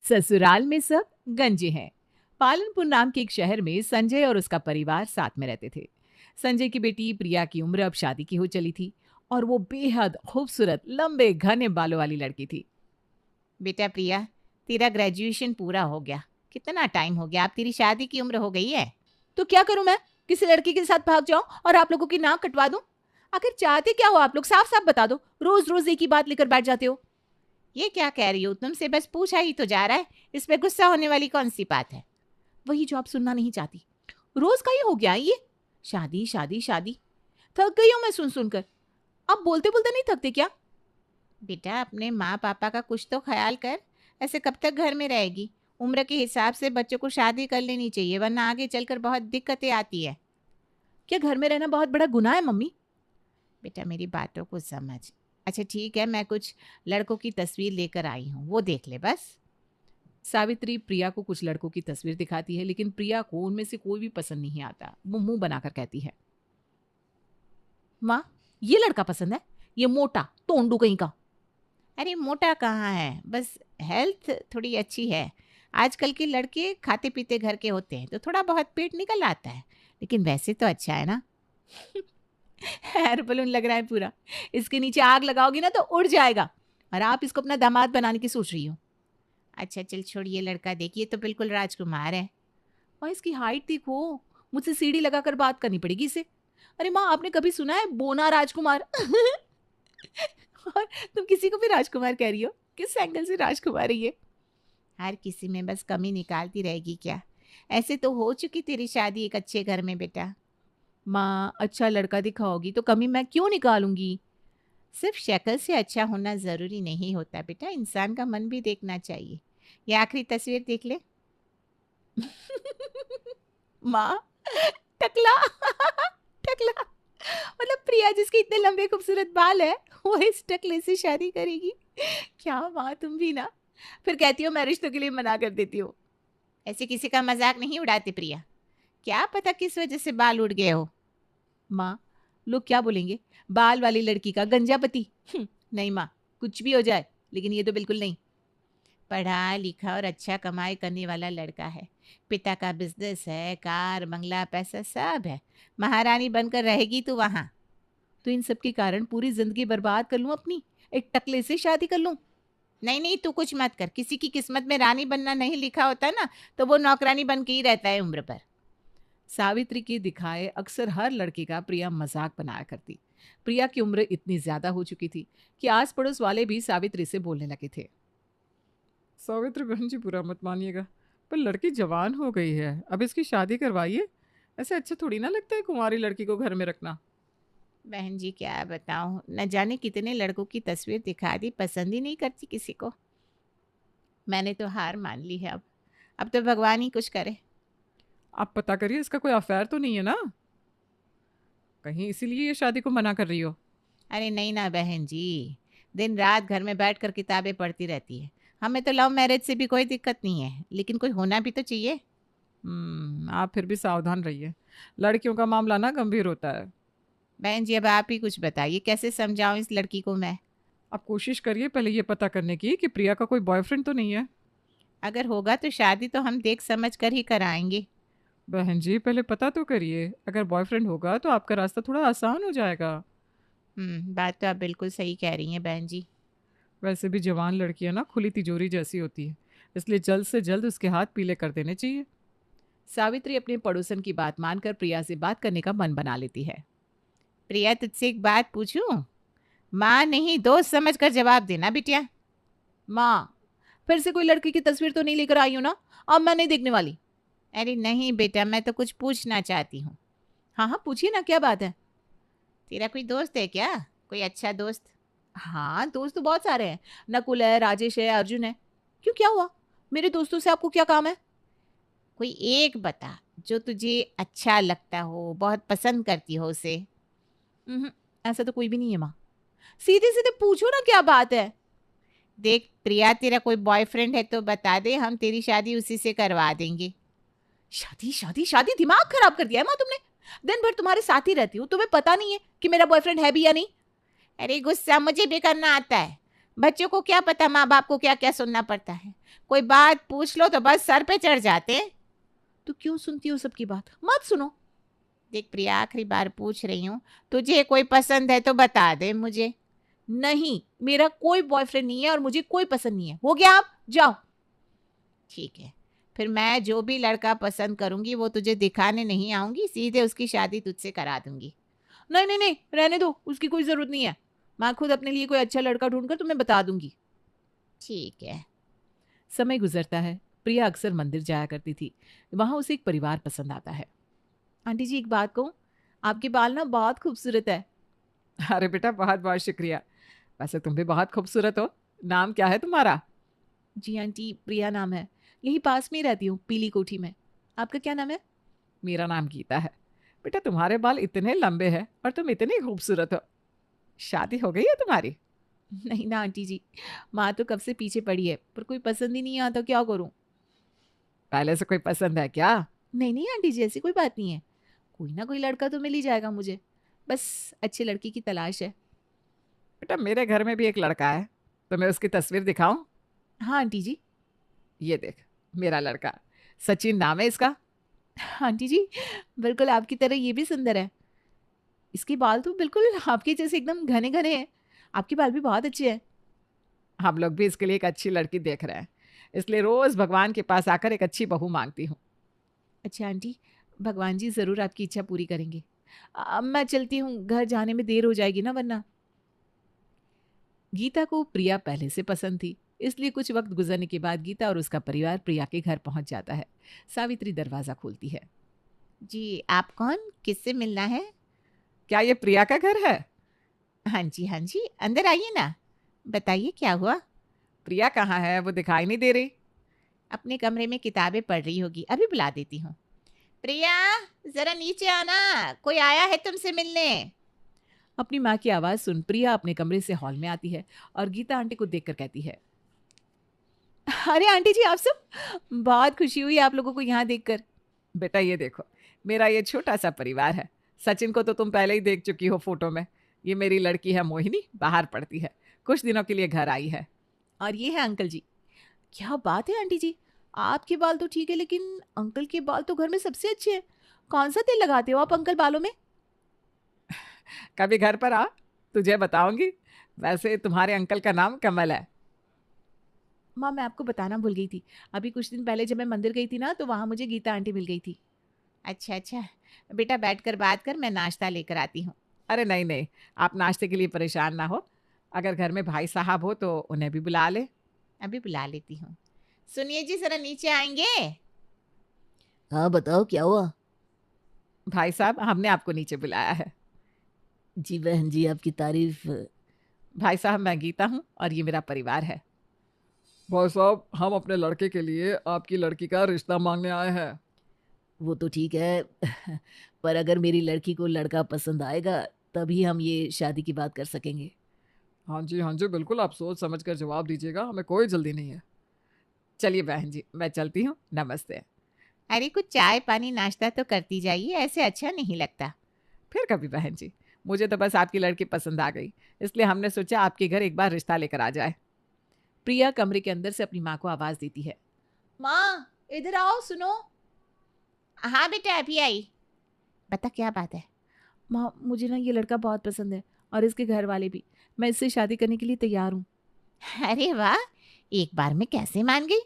ससुराल में सब गंजे हैं। पालनपुर नाम के एक शहर में संजय और उसका परिवार साथ में रहते थे। संजय की बेटी प्रिया की उम्र अब शादी की हो चली थी और वो बेहद खूबसूरत लंबे घने बालों वाली लड़की थी। बेटा प्रिया, तेरा ग्रेजुएशन पूरा हो गया। कितना टाइम हो गया, अब तेरी शादी की उम्र हो गई है। तो क्या करूं मैं? किसी लड़के के साथ भाग जाऊं और आप लोगों की नाक कटवा दूं? आखिर चाहते क्या हो आप लोग? साफ साफ बता दो, रोज रोज एक ही बात लेकर बैठ जाते हो। ये क्या कह रही हो? तुमसे बस पूछा ही तो जा रहा है, इसमें गुस्सा होने वाली कौन सी बात है? वही जो आप सुनना नहीं चाहती। रोज का ही हो गया है ये, शादी शादी शादी। थक गई हूं मैं सुन सुनकर। आप बोलते बोलते नहीं थकते क्या? बेटा, अपने माँ पापा का कुछ तो ख्याल कर। ऐसे कब तक घर में रहेगी? उम्र के हिसाब से बच्चों को शादी कर लेनी चाहिए, वरना आगे चलकर बहुत दिक्कतें आती है। क्या घर में रहना बहुत बड़ा गुनाह है मम्मी? बेटा, मेरी बातों को समझ। अच्छा ठीक है, मैं कुछ लड़कों की तस्वीर लेकर आई हूँ, वो देख ले बस। सावित्री प्रिया को कुछ लड़कों की तस्वीर दिखाती है, लेकिन प्रिया को उनमें से कोई भी पसंद नहीं आता। वो मुंह बनाकर कहती है, माँ, ये लड़का पसंद है, ये मोटा तोंडू कहीं का। अरे मोटा कहाँ है, बस हेल्थ थोड़ी अच्छी है। आजकल के लड़के खाते पीते घर के होते हैं तो थोड़ा बहुत पेट निकल आता है, लेकिन वैसे तो अच्छा है ना। हेयर बलून लग रहा है पूरा। इसके नीचे आग लगाओगी ना तो उड़ जाएगा। और आप इसको अपना दामाद बनाने की सोच रही हो। अच्छा चल छोड़, ये लड़का देखिए तो बिल्कुल राजकुमार है। और इसकी हाइट देखो, मुझसे सीढ़ी लगाकर बात करनी पड़ेगी इसे। अरे माँ, आपने कभी सुना है बोना राजकुमार? और तुम किसी को भी राजकुमार कह रही हो? किस एंगल से राजकुमार है ये? हर किसी में बस कमी निकालती रहेगी क्या? ऐसे तो हो चुकी तेरी शादी एक अच्छे घर में बेटा। माँ, अच्छा लड़का दिखाओगी तो कमी मैं क्यों निकालूंगी? सिर्फ शक्ल से अच्छा होना ज़रूरी नहीं होता बेटा, इंसान का मन भी देखना चाहिए। ये आखिरी तस्वीर देख ले। माँ, टकला। टकला मतलब प्रिया जिसके इतने लंबे खूबसूरत बाल है, वो इस टकले से शादी करेगी? क्या माँ, तुम भी ना। फिर कहती हो मैं रिश्तों के लिए मना कर देती हूँ। ऐसे किसी का मजाक नहीं उड़ाते प्रिया। क्या पता किस वजह से बाल उड़ गए हो। माँ, लोग क्या बोलेंगे? बाल वाली लड़की का गंजा पति। नहीं माँ, कुछ भी हो जाए, लेकिन ये तो बिल्कुल नहीं। पढ़ा लिखा और अच्छा कमाई करने वाला लड़का है। पिता का बिजनेस है, कार बंगला पैसा सब है। महारानी बनकर रहेगी तू वहाँ। तो इन सब के कारण पूरी जिंदगी बर्बाद कर लूं अपनी, एक टकले से शादी कर लूं? नहीं नहीं, तू कुछ मत कर। किसी की किस्मत में रानी बनना नहीं लिखा होता ना, तो वो नौकरानी बन के ही रहता है उम्र पर। सावित्री के दिखाए अक्सर हर लड़की का प्रिया मजाक बनाया करती। प्रिया की उम्र इतनी ज्यादा हो चुकी थी कि आस पड़ोस वाले भी सावित्री से बोलने लगे थे, सावित्री बहन जी बुरा मत मानिएगा, पर लड़की जवान हो गई है, अब इसकी शादी करवाइए। ऐसे अच्छा थोड़ी ना लगता है कुंवारी लड़की को घर में रखना। बहन जी क्या बताऊं, न जाने कितने लड़कों की तस्वीर दिखा दी, पसंद ही नहीं करती किसी को। मैंने तो हार मान ली है। अब तो भगवान ही कुछ करे। आप पता करिए इसका कोई अफेयर तो नहीं है ना, कहीं इसीलिए ये शादी को मना कर रही हो। अरे नहीं ना बहन जी, दिन रात घर में बैठ कर किताबें पढ़ती रहती है। हमें तो लव मैरिज से भी कोई दिक्कत नहीं है, लेकिन कोई होना भी तो चाहिए। आप फिर भी सावधान रहिए, लड़कियों का मामला ना गंभीर होता है। बहन जी अब आप ही कुछ बताइए, कैसे समझाऊं इस लड़की को मैं। आप कोशिश करिए पहले ये पता करने की कि प्रिया का कोई बॉयफ्रेंड तो नहीं है। अगर होगा तो शादी तो हम देख समझ कर ही कराएंगे। बहन जी पहले पता तो करिए, अगर बॉयफ्रेंड होगा तो आपका रास्ता थोड़ा आसान हो जाएगा। बात तो आप बिल्कुल सही कह रही हैं बहन जी। वैसे भी जवान लड़कियां ना खुली तिजोरी जैसी होती है, इसलिए जल्द से जल्द उसके हाथ पीले कर देने चाहिए। सावित्री अपने पड़ोसन की बात मानकर प्रिया से बात करने का मन बना लेती है। प्रिया तुझसे एक बात पूछूं? माँ नहीं दोस्त समझ कर जवाब देना बिटिया। माँ, फिर से कोई लड़की की तस्वीर तो नहीं लेकर आई हूं ना? अब मैं नहीं देखने वाली। अरे नहीं बेटा, मैं तो कुछ पूछना चाहती हूँ। हाँ हाँ, पूछिए ना, क्या बात है? तेरा कोई दोस्त है क्या? कोई अच्छा दोस्त? हाँ, दोस्त तो बहुत सारे हैं। नकुल है, राजेश है, अर्जुन है। क्यों, क्या हुआ? मेरे दोस्तों से आपको क्या काम है? कोई एक बता जो तुझे अच्छा लगता हो, बहुत पसंद करती हो उसे। उहुँ, ऐसा तो कोई भी नहीं है माँ। सीधे सीधे पूछो ना, क्या बात है? देख प्रिया, तेरा कोई बॉयफ्रेंड है तो बता दे, हम तेरी शादी उसी से करवा देंगे। शादी शादी शादी, दिमाग खराब कर दिया है माँ तुमने। दिन भर तुम्हारे साथ ही रहती हूँ, तुम्हें पता नहीं है कि मेरा बॉयफ्रेंड है भी या नहीं? अरे गुस्सा मुझे भी करना आता है। बच्चों को क्या पता माँ बाप को क्या क्या सुनना पड़ता है। कोई बात पूछ लो तो बस सर पे चढ़ जाते। तो क्यों सुनती हो सबकी बात, मत सुनो। देख प्रिया, आखिरी बार पूछ रही हूँ, तुझे कोई पसंद है तो बता दे मुझे। नहीं, मेरा कोई बॉयफ्रेंड नहीं है और मुझे कोई पसंद नहीं है। हो गया, आप जाओ। ठीक है, फिर मैं जो भी लड़का पसंद करूंगी वो तुझे दिखाने नहीं आऊंगी, सीधे उसकी शादी तुझसे करा दूंगी। नहीं नहीं नहीं, रहने दो, उसकी कोई जरूरत नहीं है। मैं खुद अपने लिए कोई अच्छा लड़का ढूंढकर तुम्हें बता दूंगी। ठीक है। समय गुजरता है। प्रिया अक्सर मंदिर जाया करती थी। वहां उसे एक परिवार पसंद आता है। आंटी जी, एक बात कहूँ, आपके बाल ना बहुत खूबसूरत है। अरे बेटा, बहुत बहुत शुक्रिया। वैसे तुम भी बहुत खूबसूरत हो। नाम क्या है तुम्हारा? जी आंटी, प्रिया नाम है। यही पास में ही रहती हूँ, पीली कोठी में। आपका क्या नाम है? मेरा नाम गीता है। बेटा, तुम्हारे बाल इतने लंबे हैं और तुम इतनी खूबसूरत हो। शादी हो गई है तुम्हारी? नहीं ना आंटी जी, माँ तो कब से पीछे पड़ी है, पर कोई पसंद ही नहीं आता, क्या करूँ। पहले से कोई पसंद है क्या? नहीं नहीं आंटी जी, ऐसी कोई बात नहीं है। कोई ना कोई लड़का तो मिल ही जाएगा मुझे। बस अच्छे लड़की की तलाश है। बेटा, मेरे घर में भी एक लड़का है। तुम्हें उसकी तस्वीर दिखाऊं? हाँ आंटी जी। ये देख, मेरा लड़का सचिन नाम है इसका। आंटी जी, बिल्कुल आपकी तरह ये भी सुंदर है। इसके बाल तो बिल्कुल आपके जैसे एकदम घने घने हैं। आपके बाल भी बहुत अच्छे हैं। हम लोग भी इसके लिए एक अच्छी लड़की देख रहे हैं, इसलिए रोज भगवान के पास आकर एक अच्छी बहू मांगती हूँ। अच्छा आंटी, भगवान जी ज़रूर आपकी इच्छा पूरी करेंगे। अब मैं चलती हूँ, घर जाने में देर हो जाएगी ना वरना। गीता को प्रिया पहले से पसंद थी, इसलिए कुछ वक्त गुजरने के बाद गीता और उसका परिवार प्रिया के घर पहुंच जाता है। सावित्री दरवाज़ा खोलती है। जी, आप कौन, किससे मिलना है? क्या ये प्रिया का घर है? हाँ जी, हाँ जी, अंदर आइए ना। बताइए क्या हुआ? प्रिया कहाँ है? वो दिखाई नहीं दे रही। अपने कमरे में किताबें पढ़ रही होगी, अभी बुला देती हूँ। प्रिया, जरा नीचे आना, कोई आया है तुमसे मिलने। अपनी माँ की आवाज़ सुन प्रिया अपने कमरे से हॉल में आती है और गीता आंटी को देखकर कहती है, अरे आंटी जी, आप सब, बहुत खुशी हुई आप लोगों को यहाँ देखकर। बेटा, ये देखो, मेरा ये छोटा सा परिवार है। सचिन को तो तुम पहले ही देख चुकी हो फोटो में। ये मेरी लड़की है मोहिनी, बाहर पढ़ती है, कुछ दिनों के लिए घर आई है। और ये है अंकल जी। क्या बात है आंटी जी, आपके बाल तो ठीक है लेकिन अंकल के बाल तो घर में सबसे अच्छे हैं। कौन सा तेल लगाते हो आप अंकल बालों में? कभी घर पर आ, तुझे बताऊंगी। वैसे तुम्हारे अंकल का नाम कमल है। माँ, मैं आपको बताना भूल गई थी। अभी कुछ दिन पहले जब मैं मंदिर गई थी ना, तो वहाँ मुझे गीता आंटी मिल गई थी। अच्छा अच्छा, बेटा बैठकर बात कर, मैं नाश्ता लेकर आती हूँ। अरे नहीं नहीं, आप नाश्ते के लिए परेशान ना हो। अगर घर में भाई साहब हो तो उन्हें भी बुला ले। अभी बुला लेती हूँ। सुनिए जी, जरा नीचे आएंगे? हाँ बताओ, क्या हुआ? भाई साहब, हमने आपको नीचे बुलाया है। जी बहन जी, आपकी तारीफ। भाई साहब, मैं गीता हूँ और ये मेरा परिवार है। भाई साहब, हम अपने लड़के के लिए आपकी लड़की का रिश्ता मांगने आए हैं। वो तो ठीक है पर अगर मेरी लड़की को लड़का पसंद आएगा तभी हम ये शादी की बात कर सकेंगे। हाँ जी बिल्कुल, आप सोच समझ कर जवाब दीजिएगा, हमें कोई जल्दी नहीं है। चलिए बहन जी, मैं चलती हूँ, नमस्ते। अरे कुछ चाय पानी नाश्ता तो करती जाइए, ऐसे अच्छा नहीं लगता। फिर कभी बहन जी, मुझे तो बस आपकी लड़की पसंद आ गई, इसलिए हमने सोचा आपके घर एक बार रिश्ता लेकर आ जाए। प्रिया कमरे के अंदर से अपनी माँ को आवाज़ देती है, माँ इधर आओ, सुनो। हाँ बेटा, अभी आई। बता क्या बात है? माँ, मुझे ना ये लड़का बहुत पसंद है और इसके घर वाले भी। मैं इससे शादी करने के लिए तैयार हूँ। अरे वाह, एक बार में कैसे मान गई?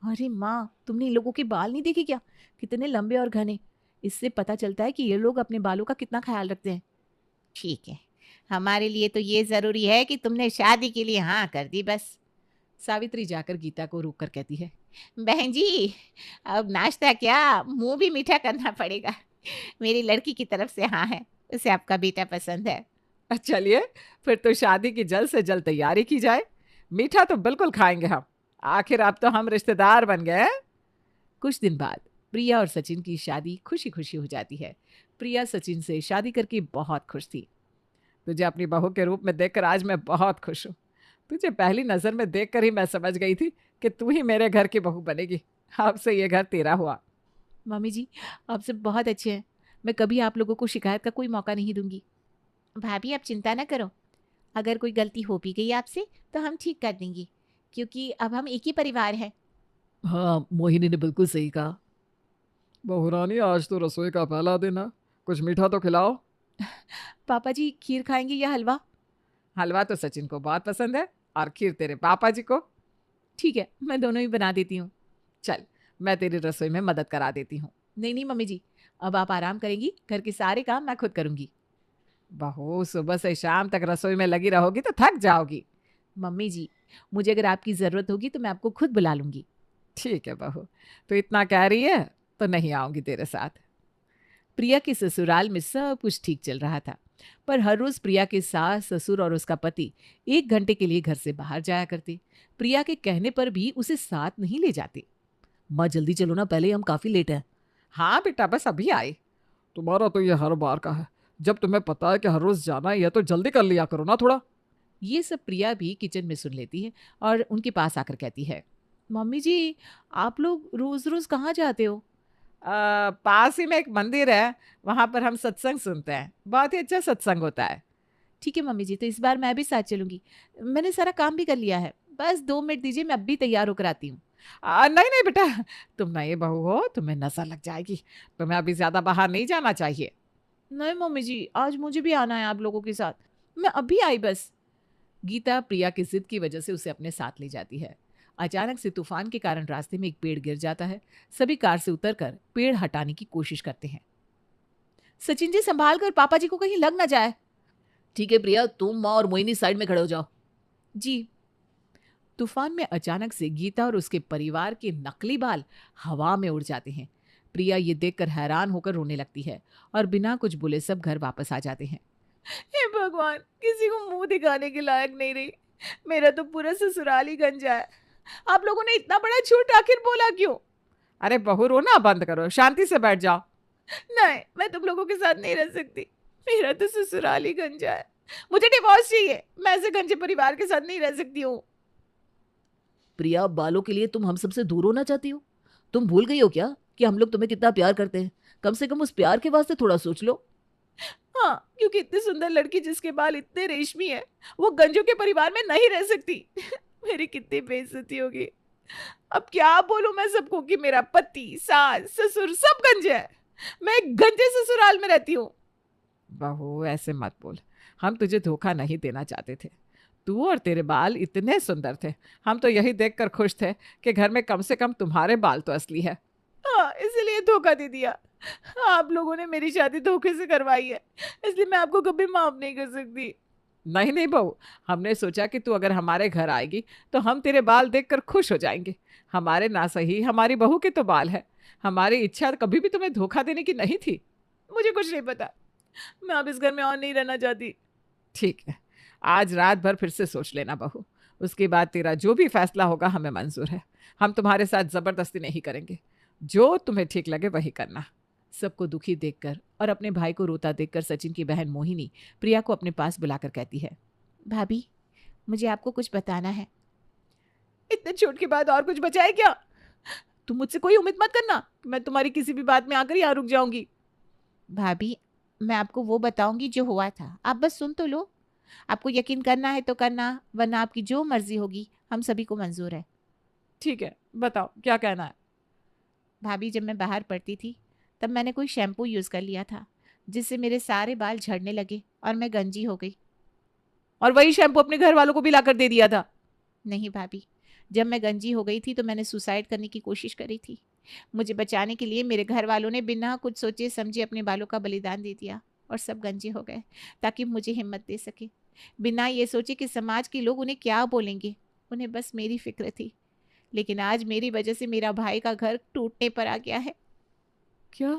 अरे माँ, तुमने इन लोगों के बाल नहीं देखे क्या? कितने लंबे और घने। इससे पता चलता है कि ये लोग अपने बालों का कितना ख्याल रखते हैं। ठीक है, हमारे लिए तो ये जरूरी है कि तुमने शादी के लिए हाँ कर दी बस। सावित्री जाकर गीता को रोक कर कहती है, बहन जी, अब नाश्ता क्या, मुंह भी मीठा करना पड़ेगा। मेरी लड़की की तरफ से हाँ है, उसे आपका बेटा पसंद है। चलिए, फिर तो शादी की जल्द से जल्द तैयारी की जाए। मीठा तो बिल्कुल खाएंगे हम, आखिर अब तो हम रिश्तेदार बन गए हैं। कुछ दिन बाद प्रिया और सचिन की शादी खुशी खुशी हो जाती है। प्रिया सचिन से शादी करके बहुत खुश थी। तुझे अपनी बहू के रूप में देखकर आज मैं बहुत खुश हूँ। तुझे पहली नज़र में देखकर ही मैं समझ गई थी कि तू ही मेरे घर की बहू बनेगी। अब से ये घर तेरा हुआ। मम्मी जी, आप सब बहुत अच्छे हैं। मैं कभी आप लोगों को शिकायत का कोई मौका नहीं दूंगी। भाभी आप चिंता ना करो, अगर कोई गलती हो भी गई आपसे तो हम ठीक कर देंगे। क्योंकि अब हम एक ही परिवार हैं। हाँ, मोहिनी ने बिल्कुल सही कहा। बहू रानी, आज तो रसोई का पहला दिन है, कुछ मीठा तो खिलाओ। पापा जी खीर खाएंगे या हलवा? हलवा तो सचिन को बहुत पसंद है और खीर तेरे पापा जी को। ठीक है, मैं दोनों ही बना देती हूँ। चल, मैं तेरी रसोई में मदद करा देती हूँ। नहीं नहीं मम्मी जी, अब आप आराम करेंगी, घर के सारे काम मैं खुद करूँगी। बहू, सुबह से शाम तक रसोई में लगी रहोगी तो थक जाओगी। मम्मी जी, मुझे अगर आपकी ज़रूरत होगी तो मैं आपको खुद बुला लूँगी। ठीक है बहू, तो इतना कह रही है तो नहीं आऊंगी तेरे साथ। प्रिया के ससुराल में सब कुछ ठीक चल रहा था, पर हर रोज प्रिया के सास ससुर और उसका पति 1 घंटे के लिए घर से बाहर जाया करते। प्रिया के कहने पर भी उसे साथ नहीं ले जाते। माँ जल्दी चलो ना, पहले हम काफी लेट हैं। हाँ बेटा, बस अभी आई। तुम्हारा तो ये हर बार का है, जब तुम्हें पता है कि हर रोज जाना ही है तो जल्दी कर लिया करो ना थोड़ा। ये सब प्रिया भी किचन में सुन लेती है और उनके पास आकर कहती है, मम्मी जी, आप लोग रोज रोज कहाँ जाते हो? पास ही में एक मंदिर है, वहां पर हम सत्संग सुनते हैं, बहुत ही अच्छा सत्संग होता है। ठीक है मम्मी जी, तो इस बार मैं भी साथ चलूंगी। मैंने सारा काम भी कर लिया है, बस 2 मिनट दीजिए, मैं अब भी तैयार होकर आती हूँ। नहीं नहीं बेटा, तुम नई बहू हो, तुम्हें नशा लग जाएगी, तुम्हें अभी ज्यादा बाहर नहीं जाना चाहिए। नहीं मम्मी जी, आज मुझे भी आना है आप लोगों के साथ, मैं अभी आई बस। गीता प्रिया की जिद की वजह से उसे अपने साथ ले जाती है। अचानक से तूफान के कारण रास्ते में एक पेड़ गिर जाता है। सभी कार से उतरकर पेड़ हटाने की कोशिश करते हैं। सचिन जी संभाल कर, पापा जी को कहीं लग ना जाए। ठीक है प्रिया, तुम माँ और मोहिनी साइड में खड़े हो जाओ। जी। तूफान में अचानक से गीता और उसके परिवार के नकली बाल हवा में उड़ जाते हैं। प्रिया ये देखकर हैरान होकर रोने लगती है और बिना कुछ बोले सब घर वापस आ जाते हैं। हे भगवान, किसी को मुंह दिखाने के लायक नहीं रही, मेरा तो पूरा ससुराल ही गंजा है। आप लोगों ने इतना बड़ा झूठ आखिर बोला क्यों? अरे बहू, रोना बंद करो, शांति से बैठ जाओ। नहीं, मैं तुम लोगों के साथ नहीं रह सकती, मेरा तो ससुराल ही गंजा है, मुझे डिवोर्स चाहिए, मैं ऐसे गंजे परिवार के साथ नहीं रह सकती हूँ। प्रिया, बालों के लिए तुम हम सबसे दूर होना चाहती हो? तुम भूल गई हो क्या कि हम लोग तुम्हें कितना प्यार करते हैं? कम से कम उस प्यार के वास्ते थोड़ा सोच लो। हाँ, क्योंकि इतनी सुंदर लड़की जिसके बाल इतने रेशमी है, वो गंजों के परिवार में नहीं रह सकती। मेरी कितनी बेइज्जती होगी। अब क्या बोलूं मैं सबको कि मेरा पति, सास, ससुर सब गंजे हैं, मैं एक गंजे ससुराल में रहती हूँ। बहू, ऐसे मत बोल, हम तुझे धोखा नहीं देना चाहते थे। तू और तेरे बाल इतने सुंदर थे, हम तो यही देखकर खुश थे कि घर में कम से कम तुम्हारे बाल तो असली है। हाँ, इसीलिए धोखा दे दिया। आप लोगों ने मेरी शादी धोखे से करवाई है, इसलिए मैं आपको कभी माफ नहीं कर सकती। नहीं नहीं बहू, हमने सोचा कि तू अगर हमारे घर आएगी तो हम तेरे बाल देखकर खुश हो जाएंगे। हमारे ना सही हमारी बहू के तो बाल है, हमारी इच्छा कभी भी तुम्हें धोखा देने की नहीं थी। मुझे कुछ नहीं पता, मैं अब इस घर में और नहीं रहना चाहती। ठीक है, आज रात भर फिर से सोच लेना बहू, उसके बाद तेरा जो भी फैसला होगा हमें मंजूर है। हम तुम्हारे साथ जबरदस्ती नहीं करेंगे, जो तुम्हें ठीक लगे वही करना। सबको दुखी देखकर और अपने भाई को रोता देखकर सचिन की बहन मोहिनी प्रिया को अपने पास बुलाकर कहती है, भाभी, मुझे आपको कुछ बताना है। इतने छूट के बाद और कुछ बचा है क्या? तुम मुझसे कोई उम्मीद मत करना, मैं तुम्हारी किसी भी बात में आकर यहाँ रुक जाऊंगी। भाभी, मैं आपको वो बताऊंगी जो हुआ था, आप बस सुन तो लो। आपको यकीन करना है तो करना, वरना आपकी जो मर्जी होगी, हम सभी को मंजूर है। ठीक है, बताओ क्या कहना है। भाभी, जब मैं बाहर पढ़ती थी तब मैंने कोई शैम्पू यूज़ कर लिया था, जिससे मेरे सारे बाल झड़ने लगे और मैं गंजी हो गई। और वही शैम्पू अपने घर वालों को भी लाकर दे दिया था? नहीं भाभी, जब मैं गंजी हो गई थी तो मैंने सुसाइड करने की कोशिश करी थी। मुझे बचाने के लिए मेरे घर वालों ने बिना कुछ सोचे समझे अपने बालों का बलिदान दे दिया और सब गंजे हो गए, ताकि मुझे हिम्मत दे सके। बिना ये सोचे कि समाज के लोग उन्हें क्या बोलेंगे, उन्हें बस मेरी फिक्र थी। लेकिन आज मेरी वजह से मेरा भाई का घर टूटने पर आ गया है। क्या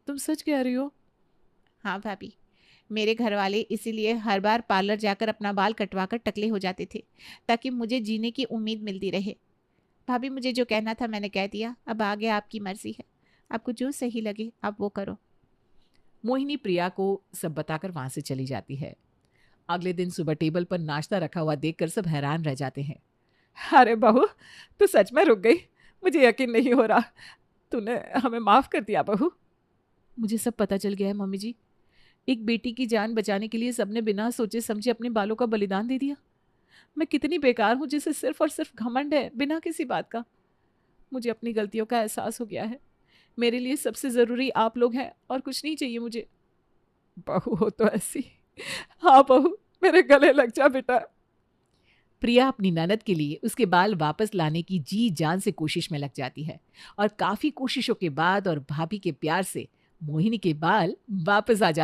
तुम सच कह रही हो? हाँ भाभी, मेरे घर वाले इसीलिए हर बार पार्लर जाकर अपना बाल कटवा कर टकले हो जाते थे, ताकि मुझे जीने की उम्मीद मिलती रहे। भाभी, मुझे जो कहना था मैंने कह दिया, अब आगे आपकी मर्जी है, आपको जो सही लगे आप वो करो। मोहिनी प्रिया को सब बताकर वहां से चली जाती है। अगले दिन सुबह टेबल पर नाश्ता रखा हुआ देखकर सब हैरान रह जाते हैं। अरे बहू, तू सच में रुक गई, मुझे यकीन नहीं हो रहा। तूने हमें माफ कर दिया बहू। मुझे सब पता चल गया है मम्मी जी। एक बेटी की जान बचाने के लिए सबने बिना सोचे समझे अपने बालों का बलिदान दे दिया। मैं कितनी बेकार हूँ जिसे सिर्फ और सिर्फ घमंड है बिना किसी बात का। मुझे अपनी गलतियों का एहसास हो गया है। मेरे लिए सबसे ज़रूरी आप लोग हैं और कुछ नहीं चाहिए मुझे। बहू हो तो ऐसी। हाँ बहू, मेरे गले लग जा बेटा। प्रिया अपनी ननद के लिए उसके बाल वापस लाने की जी जान से कोशिश में लग जाती है और काफ़ी कोशिशों के बाद और भाभी के प्यार से मोहिनी के बाल वापस आ जाते